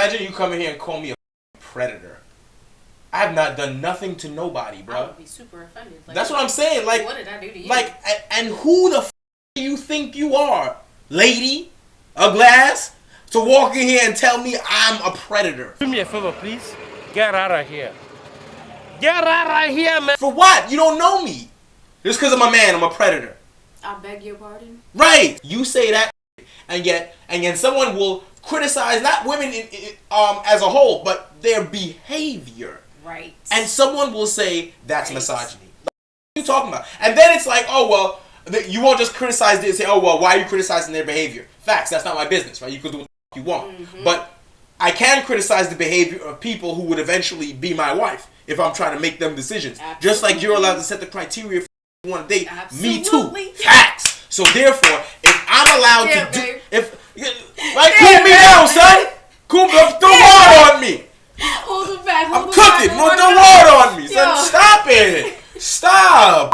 imagine you come in here and call me a predator. I have not done nothing to nobody, bro. I would be super offended. Like, that's what I'm saying. Like, what did I do to you? Like, and who the do you think you are, lady, a glass, to walk in here and tell me I'm a predator? Do me a favor, please. Get out of here. Get out of here, man. For what? You don't know me. Just because I'm a man, I'm a predator. I beg your pardon? Right. You say that, and yet someone will criticize not women as a whole, but their behavior. Right. And someone will say that's misogyny. What are you talking about? And then it's like, oh well, you won't just criticize this and say, oh well, why are you criticizing their behavior? Facts. That's not my business, right? You can do what you want, but I can criticize the behavior of people who would eventually be my wife if I'm trying to make them decisions. Absolutely. Just like you're allowed to set the criteria for you want to date. Absolutely. Me too. Facts. So therefore, if I'm allowed to do, cool me down, son. Cool, throw water on me. Hold it back. I'm cooking. Throw water on me, son. Stop it. Stop.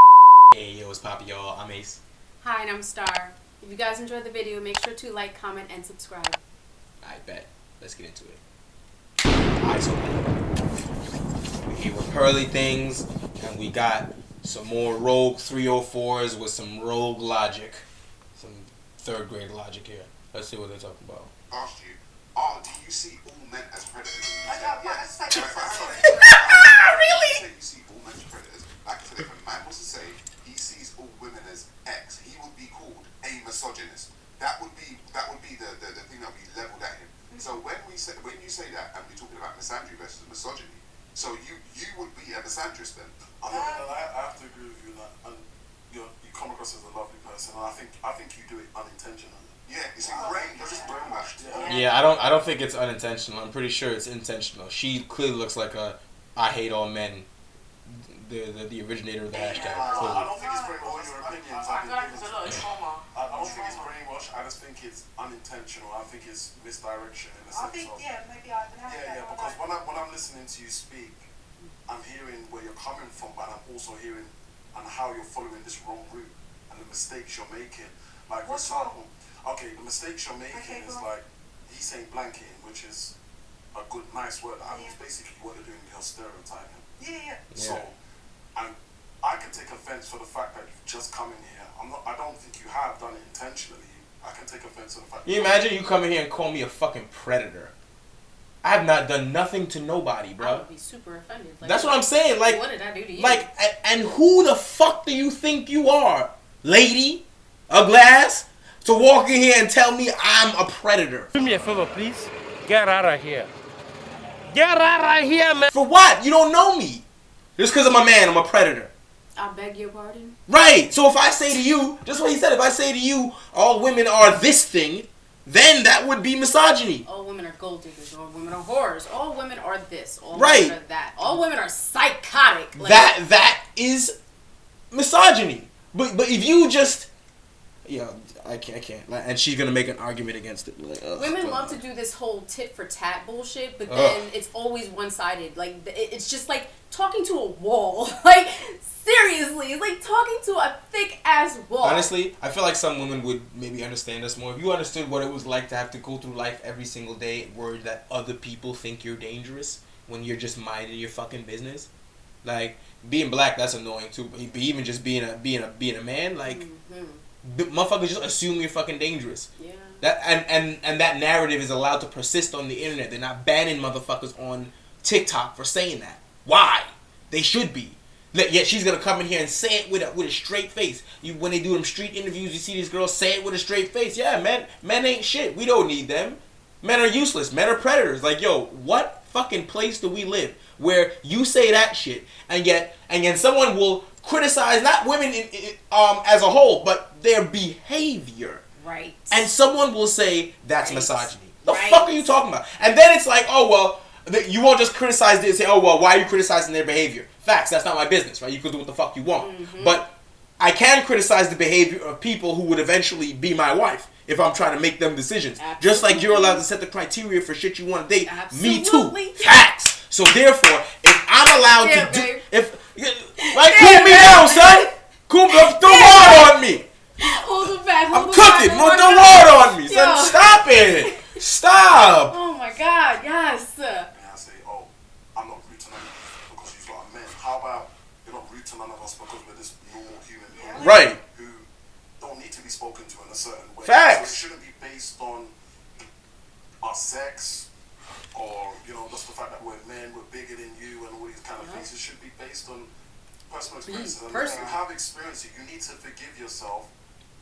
Hey, yo, what's poppin', y'all? I'm Ace. Hi, and I'm Star. If you guys enjoyed the video, make sure to like, comment, and subscribe. I bet. Let's get into it. Alright, so we're here with Pearly Things, and we got some more rogue 304s with some rogue logic. Some third grade logic here. Let's see what they're talking about. Asked you, do you see all men as predators? Really? You see all men as predators. Like I said, if a man was to say he sees all women as X, he would be called a misogynist. That would be the thing that would be leveled at him. So when you say that, and we're talking about misandry versus misogyny, so you would be a misandrist then? I'm not gonna lie, I have to agree with you that, and you come across as a lovely person, and I think you do it unintentionally. Yeah, it's ingrained. You're just brainwashed. Yeah, I don't think it's unintentional. I'm pretty sure it's intentional. She clearly looks like a I hate all men. The originator of the hashtag. I don't think it's brainwashed. All your opinions. I feel like it's a little trauma. I don't think it's brainwashed. I just think it's unintentional. I think it's misdirection in a sense. Maybe I would have Yeah, because when I'm listening to you speak, I'm hearing where you're coming from, but I'm also hearing and how you're following this wrong route and the mistakes you're making. Like, for example, the mistakes you're making is like he's saying blanking, which is a good, nice word. I mean, it's basically what they're doing. You're stereotyping. Yeah. So, and I can take offense for the fact that you've just come in here. I don't think you have done it intentionally. I can take offense to the fact. Can you imagine you come in here and call me a fucking predator? I have not done nothing to nobody, bro. I would be super offended. Like, that's what I'm saying. Like, what did I do to you? Like, and who the fuck do you think you are, lady, a glass, to walk in here and tell me I'm a predator? Do me a favor, please. Get out of here. Get out of here, man. For what? You don't know me. Just because I'm a man, I'm a predator. I beg your pardon? Right. So if I say to you, just what he said, if I say to you, all women are this thing, then that would be misogyny. All women are gold diggers. All women are whores. All women are this. All right. women are that. All women are psychotic. Like, that is misogyny. But if you just... Yeah, I can't. And she's gonna make an argument against it. Like, women love to do this whole tit for tat bullshit, but then it's always one sided. Like it's just like talking to a wall. Like seriously, it's like talking to a thick ass wall. Honestly, I feel like some women would maybe understand us more if you understood what it was like to have to go through life every single day worried that other people think you're dangerous when you're just minding your fucking business. Like being black, that's annoying too. But even just being a man, like. Motherfuckers just assume you're fucking dangerous. Yeah. That and that narrative is allowed to persist on the internet. They're not banning motherfuckers on TikTok for saying that. Why? They should be. Yet she's gonna come in here and say it with a straight face. When they do them street interviews, you see these girls say it with a straight face. Yeah, men ain't shit. We don't need them. Men are useless. Men are predators. Like, yo, what fucking place do we live where you say that shit and yet someone will criticize not women as a whole, but their behavior. Right. And someone will say that's misogyny. The fuck are you talking about? And then it's like, oh well, you won't just criticize this and say, oh well, why are you criticizing their behavior? Facts. That's not my business, right? You can do what the fuck you want. But I can criticize the behavior of people who would eventually be my wife if I'm trying to make them decisions. Absolutely. Just like you're allowed to set the criteria for shit you want to date. Absolutely. Me too. Facts. So therefore, if I'm allowed to do, cool me down, son. Cool, throw water on me. Hold it back. I'm cooking. Throw water on me, son. Stop it. Stop! Oh my God, yes. And I say, oh, I'm not rude to none of you because you lot are men. How about you're not rude to none of us because we're just normal human beings, Right. who don't need to be spoken to in a certain way. Facts. So it shouldn't be based on our sex or, you know, just the fact that we're men, we're bigger than you and all these kind of things. It should be based on personal experiences. And if you have experience, you need to forgive yourself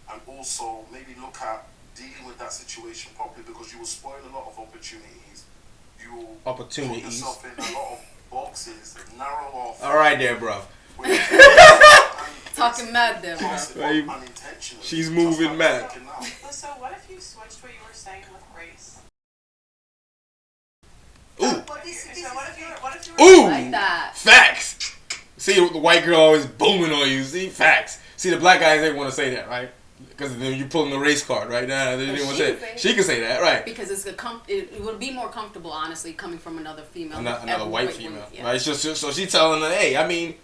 and also maybe look at dealing with that situation properly, because you will spoil a lot of opportunities. You will put yourself in a lot of boxes and narrow off. All right there, bro. Talking mad there, bro. Unintentionally. She's moving mad. So what if you switched what you were saying with race? Ooh. So what if you were Ooh. Like that. Facts. See, the white girl always booming on you. See, facts. See, the black guys, they want to say that, right? Because then you pulling the race card, right? Nah, they didn't want to say it. She can say that, right? Because it would be more comfortable, honestly, coming from another female. Another white female, right? So she's telling her, hey, I mean,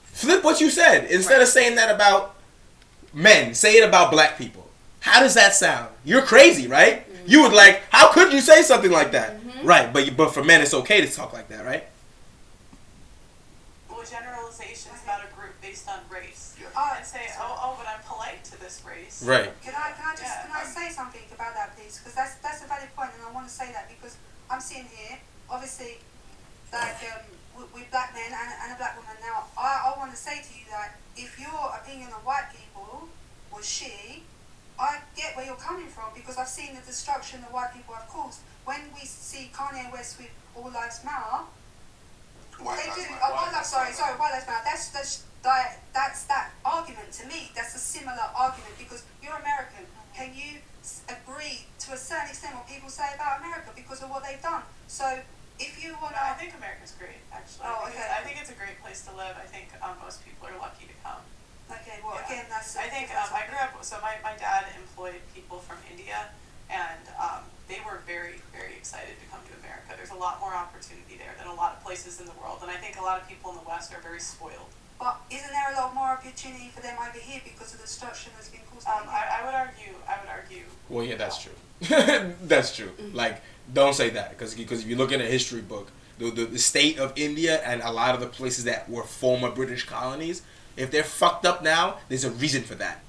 flip what you said. Instead of saying that about men, say it about black people. How does that sound? You're crazy, right? Mm-hmm. You would like, how could you say something like that? Mm-hmm. Right, but for men, it's okay to talk like that, right? Well, generalizations about a group based on race. Yeah. And say, oh, but I'm polite to this race. Right. Can I say something about that, please? Because that's a valid point, and I want to say that because I'm sitting here, obviously, like with black men and a black woman. Now, I want to say to you that if your opinion of white people was shitty, I get where you're coming from, because I've seen the destruction that white people have caused. When we see Kanye West with All Lives Matter, White Lives Matter. That's that argument to me. That's a similar argument, because you're American. Can you agree to a certain extent what people say about America because of what they've done? So if you want to... I think America's great, actually. I think it's a great place to live. I think most people are lucky to come. Okay, well, again, that's... I think I grew up... So my dad employed people from India, and they were very, very excited to come to America. There's a lot more opportunity there than a lot of places in the world, and I think a lot of people in the West are very spoiled. But isn't there a lot more opportunity for them over here because of the destruction that's been caused? I would argue. Well, yeah, that's true. That's true. Mm-hmm. Like, don't say that, because if you look in a history book, the state of India and a lot of the places that were former British colonies, if they're fucked up now, there's a reason for that.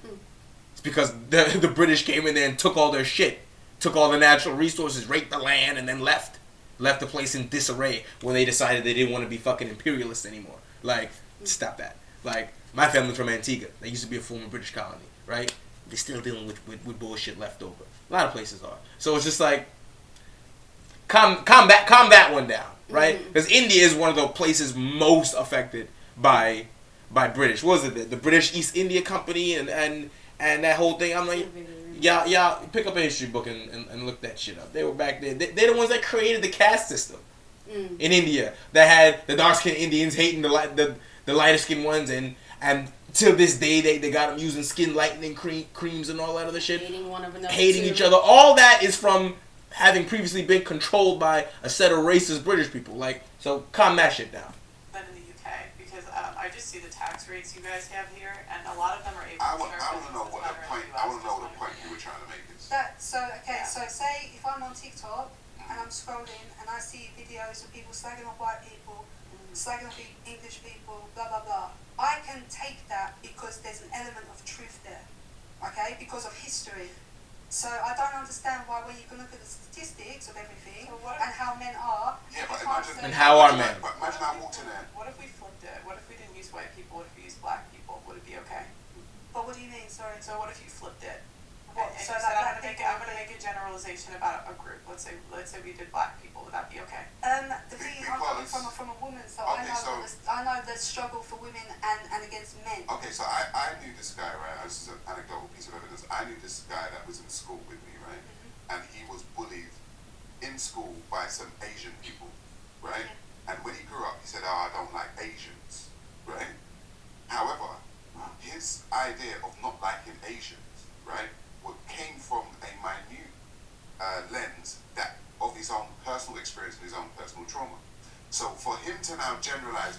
It's because the British came in there and took all their shit, took all the natural resources, raped the land, and then left the place in disarray when they decided they didn't want to be fucking imperialists anymore. Like, stop that. Like, my family's from Antigua. They used to be a former British colony, right? They're still dealing with bullshit left over. A lot of places are. So it's just like, calm that one down, right? Because India is one of the places most affected by British. What was it? The British East India Company and that whole thing. I'm like, yeah, pick up a history book and look that shit up. They were back there. They're the ones that created the caste system in India. That had the dark-skinned Indians hating the lighter-skinned ones, and till this day they got them using skin lightening creams and all that other shit. Hating one of another. Hating each other. All that is from having previously been controlled by a set of racist British people. Like, so calm that shit down. Than in the UK, because I just see the tax rates you guys have here, and a lot of them are able I to want to know what the point. I want to know what the point you were trying to make is. So say if I'm on TikTok and I'm scrolling and I see videos of people slagging on white people, slagging on English people, blah blah blah, I can take that because there's an element of truth there, okay? Because of history. So I don't understand why, when you can look at the statistics of everything and how men are. Yeah, but imagine. And how are men? Imagine I walked in there. What if we flipped it? What if we didn't use white people? What if we used black people? Would it be okay? But what do you mean? Sorry. So what if you flipped it? What? And So you said, like I'm gonna make a generalization about a group. Let's say we did black people. Would that be okay? The thing is, I'm coming from a woman, so Okay, I know the struggle for women and against men. Okay, so I knew this guy, right? This is an anecdotal piece of evidence. I knew this guy that was in school with me, right? And he was bullied in school by some Asian people, right? And when he grew up, he said, I don't like Asians, right? However, his idea of not liking Asians, right, came from a minute lens that of his own personal experience and his own personal trauma. So for him to now generalize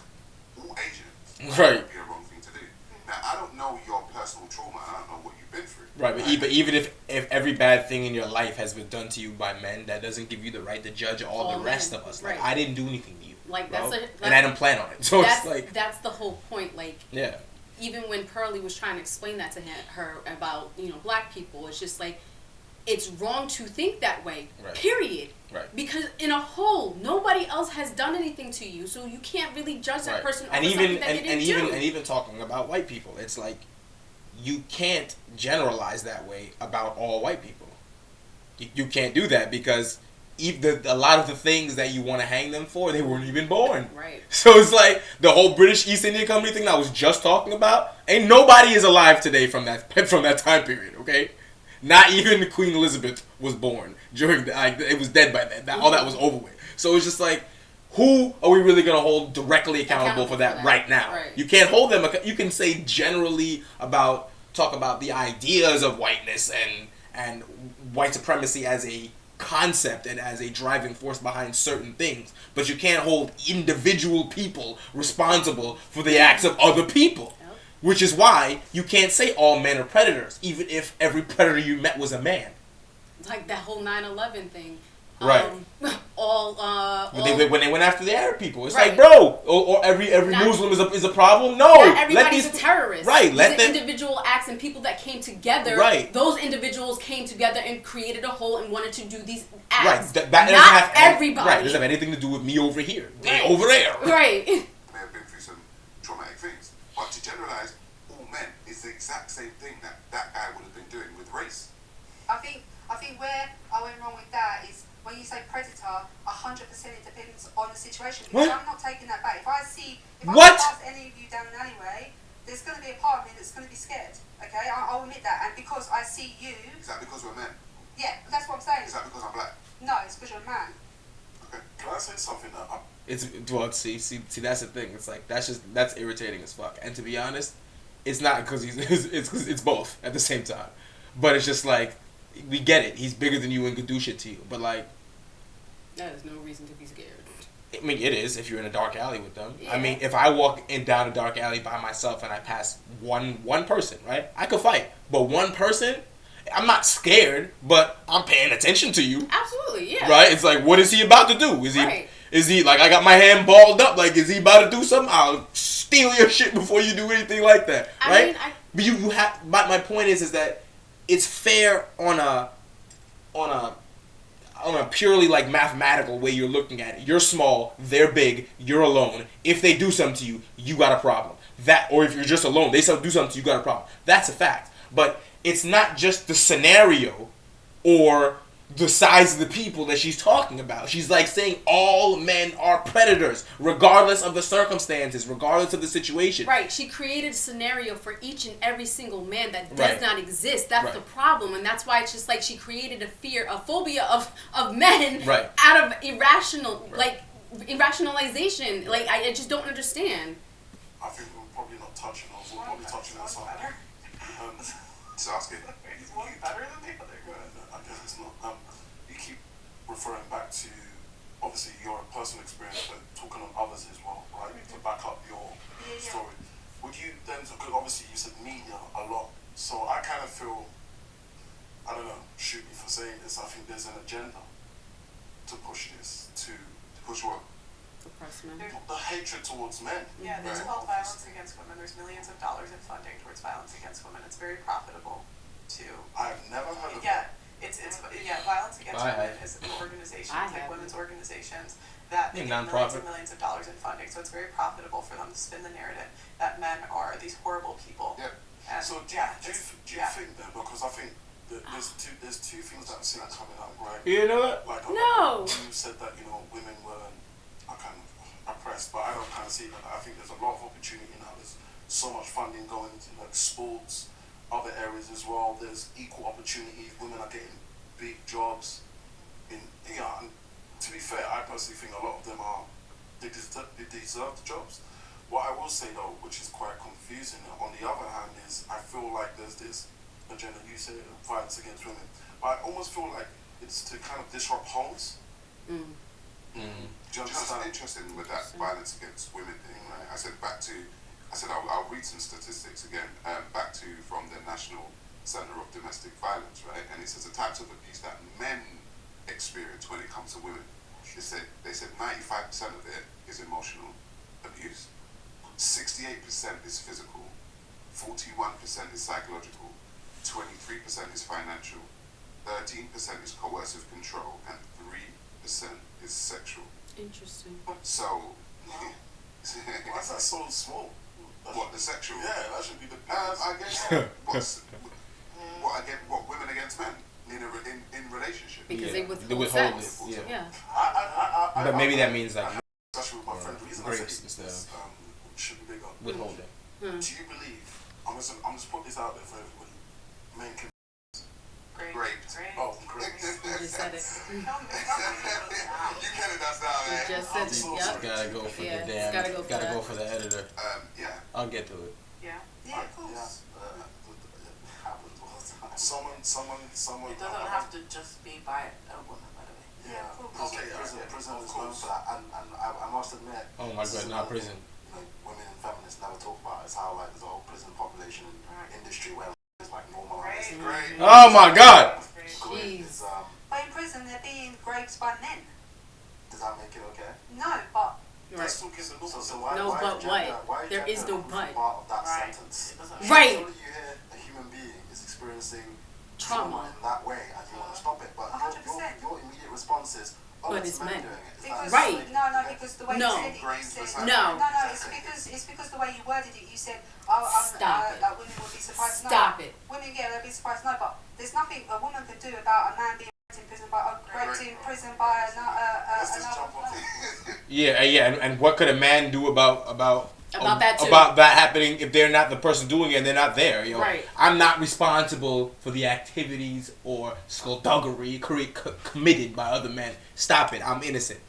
all Asians Right. would be a wrong thing to do. Now, I don't know your personal trauma. I don't know what you've been through. Right, but even if every bad thing in your life has been done to you by men, that doesn't give you the right to judge all the rest of us. Like, right. I didn't do anything to you. Like, bro, that's and I didn't plan on it. So it's like... That's the whole point, like... Yeah. Even when Pearly was trying to explain that to her about, you know, black people, it's just like, it's wrong to think that way, right. Period. Right. Because in a whole, nobody else has done anything to you, so you can't really judge that right. person and over even, something that and, they didn't and do. even And even talking about white people, it's like, you can't generalize that way about all white people. You can't do that because a lot of the things that you want to hang them for, they weren't even born. Right. So it's like the whole British East India Company thing that I was just talking about. Ain't nobody is alive today from that time period. Okay, not even Queen Elizabeth was born during it was dead by then. All that was over with. So it's just like, who are we really gonna hold directly accountable for that right now? Right. You can't hold them. You can say generally talk about the ideas of whiteness and white supremacy as a concept and as a driving force behind certain things, but you can't hold individual people responsible for the acts of other people. Yep. Which is why you can't say all men are predators, even if every predator you met was a man. Like that whole 9/11 thing. Right. When they went after the Arab people, it's right. like, bro, or every Muslim is a problem. No, not everybody's a terrorist. Right. Let them individual acts and people that came together. Right. Those individuals came together and created a whole and wanted to do these acts. Right. That not everybody. Right. It doesn't have anything to do with me over here. They right. over there. Right. May have been through some traumatic things, but to generalize all men is the exact same thing that guy would have been doing with race. I think where I went wrong with that is when you say predator, 100% it depends on the situation. Because I'm not taking that back. If I pass any of you down an alleyway, there's going to be a part of me that's going to be scared. Okay, I'll admit that. And because I see you... Is that because we're men? Yeah, that's what I'm saying. Is that because I'm black? No, it's because you're a man. Okay, can I say something that See, that's the thing. It's like, that's irritating as fuck. And to be honest, it's not because it's both at the same time. But it's just like, we get it. He's bigger than you and could do shit to you. But like, that is no reason to be scared. I mean, it is if you're in a dark alley with them. Yeah. I mean, if I walk down a dark alley by myself and I pass one person, right? I could fight. But one person, I'm not scared, but I'm paying attention to you. Absolutely, yeah. Right? It's like, what is he about to do? Is he like, I got my hand balled up, like, is he about to do something? I'll steal your shit before you do anything like that. Right? But you have, my point is that it's fair on a purely like mathematical way you're looking at it. You're small, they're big, you're alone. If they do something to you, you got a problem. Or if you're just alone, they do something to you, you got a problem. That's a fact. But it's not just the scenario or the size of the people that she's talking about. She's like saying all men are predators, regardless of the circumstances, regardless of the situation. Right. She created a scenario for each and every single man that does not exist. That's the problem. And that's why it's just like she created a phobia of men out of irrationalization. Like, I just don't understand. I think we're probably not touching on, we're probably touching on something. Just asking. Is one better than the other? I guess it's not. You keep referring back to, obviously, your personal experience, but talking on others as well, right? To back up your story. Would you then, because obviously you said media a lot, so I kind of feel, I don't know, shoot me for saying this, I think there's an agenda to push this, to push what? The hatred towards men. Yeah, there's called violence against women. There's millions of dollars in funding towards violence against women. It's very profitable to... I've never heard of that. Violence against women is an organization, like women's organizations, that they get millions and millions of dollars in funding. So it's very profitable for them to spin the narrative that men are these horrible people. Yeah. And so do you think then, because I think that there's two things that I've seen coming up, right? You know what? Like, no. You said that, women were kind of oppressed, but I don't kind of see that. I think there's a lot of opportunity now. There's so much funding going into like sports, other areas as well. There's equal opportunity. Women are getting big jobs. And to be fair, I personally think a lot of them they deserve the jobs. What I will say though, which is quite confusing, on the other hand, is I feel like there's this agenda, you say, violence against women. But I almost feel like it's to kind of disrupt homes. Do you understand? Interesting with that violence against women thing, right? I said back to I said I'll read some statistics again, back to from the National Center of Domestic Violence, right? And it says the types of abuse that men experience when it comes to women. They said 95% of it is emotional abuse, 68% is physical, 41% is psychological, 23% is financial, 13% is coercive control, and 3% is sexual. Interesting. So, Why is that so small? what, the sexual? Yeah, that should be the I guess what women against men in relationship. Because Yeah, they withhold they withhold sex. it, yeah. Yeah. But maybe that means like Especially with my friend, the reason I grapes say instead this of should be bigger. withholding. Do you believe? I'm just put this out there for everybody. Men can. Great. Great. Oh, great. You just said it. You Canada's now, You man. just said it. so Yep. Gotta go for Yeah, the it's damn. gotta go for gotta that. go for the editor. Yeah. I'll get to it. Yeah. Yeah, of course. It happens all the time. Someone. It doesn't have to just be by a woman, by the way. Yeah. of course. Okay. Prison of is known course. for that, and I must admit. Oh my this is god, not another prison. thing, you know, women and feminists never talk about is how like there's a whole prison population industry where it's like normalized. Great. Oh my god. Great is, But in prison, they're being raped by men. does that make it okay? No, but Right. So why, No, why but is what? gender, why is There is gender no a crucial but. part of that Right. sentence? It doesn't. Right. Until you hear a human being is experiencing Trauma. in that way and you want to stop it, but 100%. your immediate response is, oh, But it's it's men men. doing it. It's because like- Right. no, because the way No. you said it, you said No. it's because the way you worded it, you said Stop it. that women would be surprised. Stop it. Women, yeah, they'll be surprised. No, but there's nothing a woman could do about a man being raped in prison by Let's just jump another. on Yeah, and what could a man do about that too. about that happening if they're not the person doing it and they're not there? You know, Right. I'm not responsible for the activities or skullduggery committed by other men. Stop it. I'm innocent.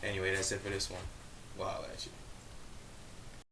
Anyway, that's it for this one. We'll holler at you.